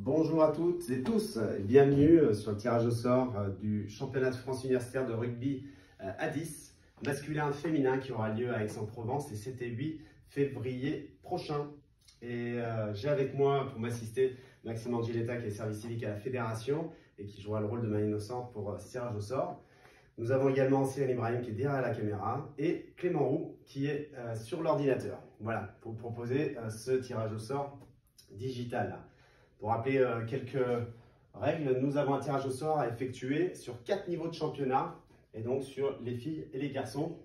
Bonjour à toutes et tous, bienvenue sur le tirage au sort du championnat de France universitaire de rugby à 10, masculin-féminin qui aura lieu à Aix-en-Provence les 7 et 8 février prochain. Et j'ai avec moi pour m'assister Maxime Angiletta qui est service civique à la fédération et qui jouera le rôle de main innocente pour ce tirage au sort. Nous avons également Cyril Ibrahim qui est derrière la caméra et Clément Roux qui est sur l'ordinateur. Voilà, pour vous proposer ce tirage au sort digital. Pour rappeler quelques règles, nous avons un tirage au sort à effectuer sur 4 niveaux de championnat et donc sur les filles et les garçons.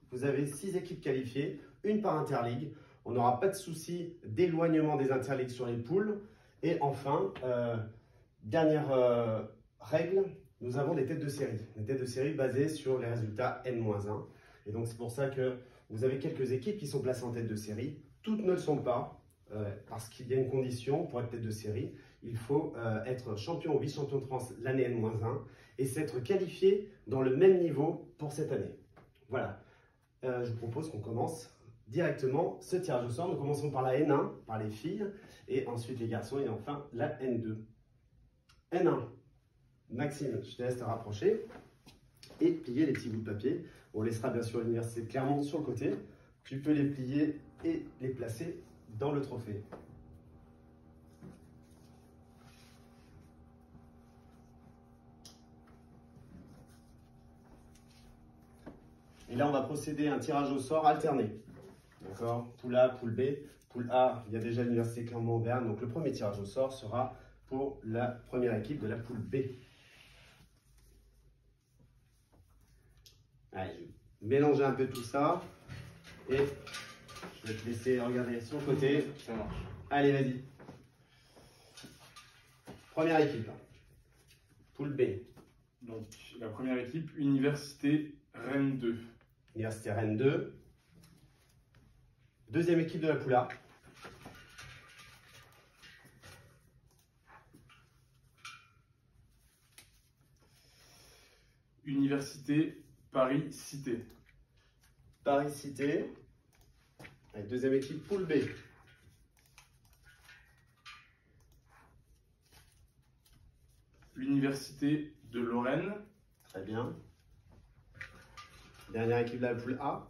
Vous avez 6 équipes qualifiées, une par interligue. On n'aura pas de souci d'éloignement des interligues sur les poules. Et enfin, dernière règle, nous avons des têtes de série. Des têtes de série basées sur les résultats N-1. Et donc c'est pour ça que vous avez quelques équipes qui sont placées en tête de série. Toutes ne le sont pas. Parce qu'il y a une condition pour être tête de série, il faut être champion ou vice-champion de France l'année N-1 et s'être qualifié dans le même niveau pour cette année. Voilà, je vous propose qu'on commence directement ce tirage au sort. Nous commençons par la N1, par les filles, et ensuite les garçons, et enfin la N2. N1, Maxime, je te laisse te rapprocher et plier les petits bouts de papier. On laissera bien sûr l'université de Clermont sur le côté. Tu peux les plier et les placer dans le trophée. Et là, on va procéder à un tirage au sort alterné. D'accord? Poule A, poule B. Poule A, il y a déjà l'université Clermont-Auvergne. Donc, le premier tirage au sort sera pour la première équipe de la poule B. Allez, je vais mélanger un peu tout ça. Et je vais te laisser regarder sur le côté. Ça marche. Allez, vas-y. Première équipe. Poule B. Donc, la première équipe, Université Rennes 2. Université Rennes 2. Deuxième équipe de la poule A. Université Paris Cité. Paris Cité. Allez, deuxième équipe, poule B. L'Université de Lorraine. Très bien. Dernière équipe de la poule A.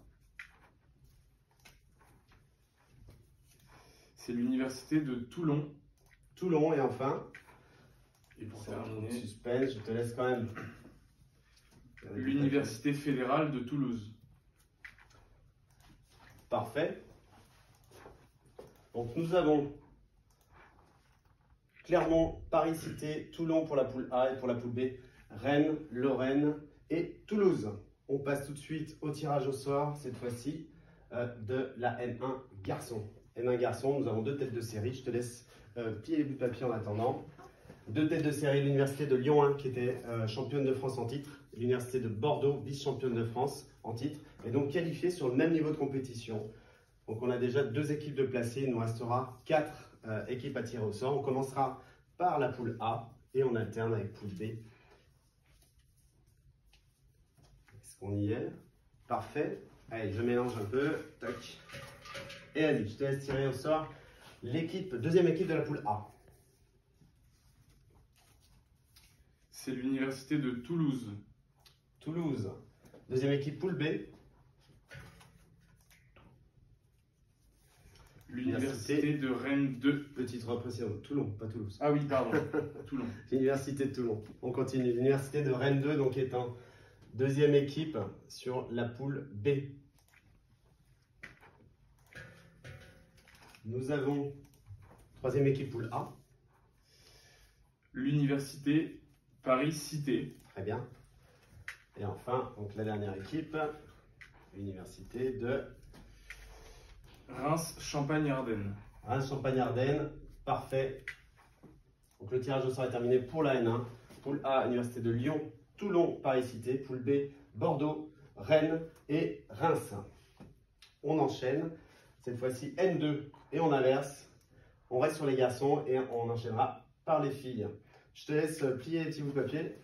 C'est l'Université de Toulon. Toulon et enfin, Et pour c'est un terminer, suspense, je te laisse quand même. l'Université fédérale de Toulouse. Parfait. Donc nous avons Clermont, Paris Cité, Toulon pour la poule A et pour la poule B, Rennes, Lorraine et Toulouse. On passe tout de suite au tirage au sort, cette fois-ci, de la N1 garçon. N1 garçon, nous avons 2 têtes de série. Je te laisse plier les bouts de papier en attendant. 2 têtes de série, l'Université de Lyon 1 qui était championne de France en titre, l'Université de Bordeaux, vice-championne de France en titre, et donc qualifiée sur le même niveau de compétition. Donc on a déjà 2 équipes de placées, il nous restera 4 équipes à tirer au sort. On commencera par la poule A et on alterne avec poule B. Est-ce qu'on y est? Parfait. Allez, je mélange un peu. Tac. Et allez, je te laisse tirer au sort l'équipe, deuxième équipe de la poule A. C'est l'Université de Toulouse. Toulouse. Deuxième équipe poule B. L'Université de Rennes 2. Petite reprécision, Toulon, pas Toulouse. Ah oui, pardon. Toulon. L'Université de Toulon. On continue. L'Université de Rennes 2, donc est en deuxième équipe sur la poule B. Nous avons troisième équipe poule A. L'Université Paris Cité. Très bien. Et enfin, donc la dernière équipe, l'Université de Reims Champagne-Ardenne. Reims-Champagne-Ardenne. Parfait. Donc le tirage au sort est terminé pour la N1. Poule A, Université de Lyon, Toulon, Paris Cité. Poule B, Bordeaux, Rennes et Reims. On enchaîne. Cette fois-ci N2 et on inverse. On reste sur les garçons et on enchaînera par les filles. Je te laisse plier les petits bouts de papier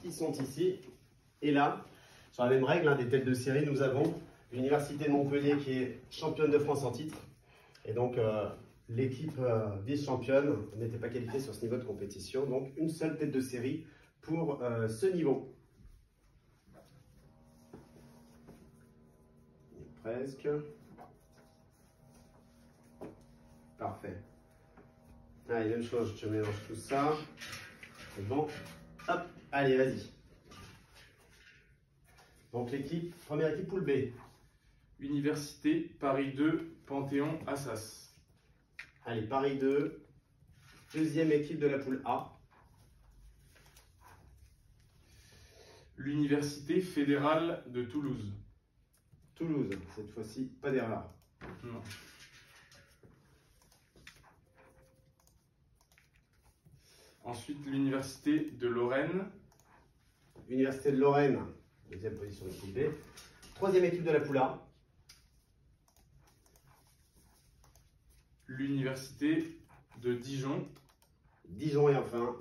qui sont ici. Et là, sur la même règle, des têtes de série, nous avons l'Université de Montpellier qui est championne de France en titre. Et donc, l'équipe vice-championne n'était pas qualifiée sur ce niveau de compétition. Donc une seule tête de série pour ce niveau. Presque. Parfait. Allez, même chose, je mélange tout ça. C'est bon. Hop, allez, vas-y. Donc l'équipe, première équipe poule B. Université Paris 2, Panthéon, Assas. Allez, Paris 2. Deuxième équipe de la poule A. L'Université fédérale de Toulouse. Toulouse, cette fois-ci, pas d'erreur. Non. Ensuite, l'Université de Lorraine. Université de Lorraine, deuxième position de poule B. Troisième équipe de la poule A. L'Université de Dijon. Dijon et enfin,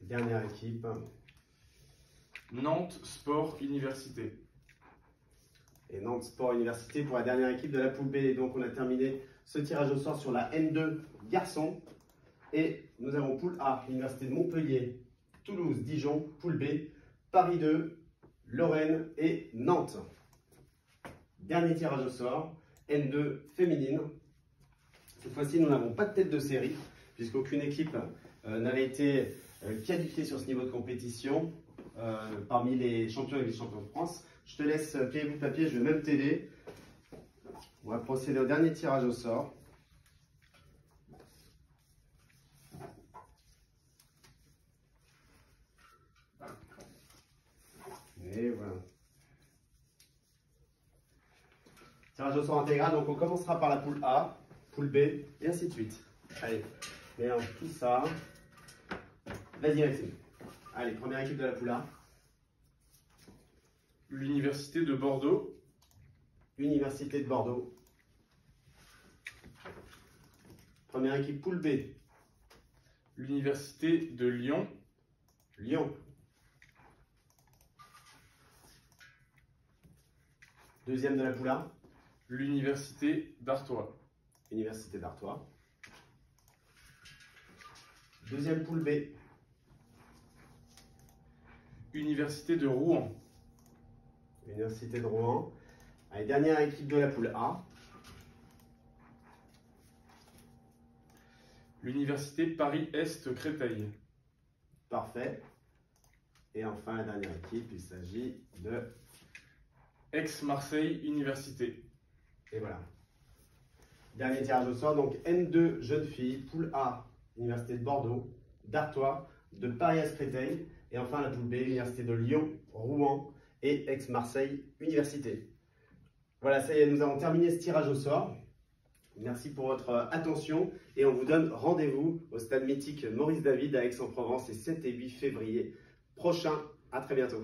dernière équipe. Nantes Sport Université. Et Nantes Sport Université pour la dernière équipe de la poule B. Et donc on a terminé ce tirage au sort sur la N2 garçons. Et nous avons poule A, Université de Montpellier, Toulouse, Dijon, poule B, Paris 2, Lorraine et Nantes. Dernier tirage au sort, N2 féminine. Cette fois-ci, nous n'avons pas de tête de série, puisqu'aucune équipe n'avait été qualifiée sur ce niveau de compétition parmi les champions et vice-champions de France. Je te laisse plier bout de papier, je vais même t'aider. On va procéder au dernier tirage au sort. Et voilà. Tirage au sort intégral, donc on commencera par la poule A, poule B, et ainsi de suite. Allez, mélange tout ça. Vas-y Maxime. Allez, première équipe de la poule A. L'Université de Bordeaux. Université de Bordeaux. Première équipe poule B. L'Université de Lyon. Lyon. Deuxième de la poule A. L'Université d'Artois. Université d'Artois. Deuxième poule B. Université de Rouen. Université de Rouen. Allez, dernière équipe de la poule A. L'Université Paris-Est Créteil. Parfait. Et enfin, la dernière équipe, il s'agit de... Aix-Marseille Université. Et voilà. Dernier tirage au sort, donc N2 jeunes filles, poule A, Université de Bordeaux, d'Artois, de Paris-Est Créteil. Et enfin, la poule B, Université de Lyon, Rouen et Aix-Marseille Université. Voilà, ça y est, nous avons terminé ce tirage au sort. Merci pour votre attention et on vous donne rendez-vous au stade mythique Maurice David à Aix-en-Provence les 7 et 8 février prochains. À très bientôt.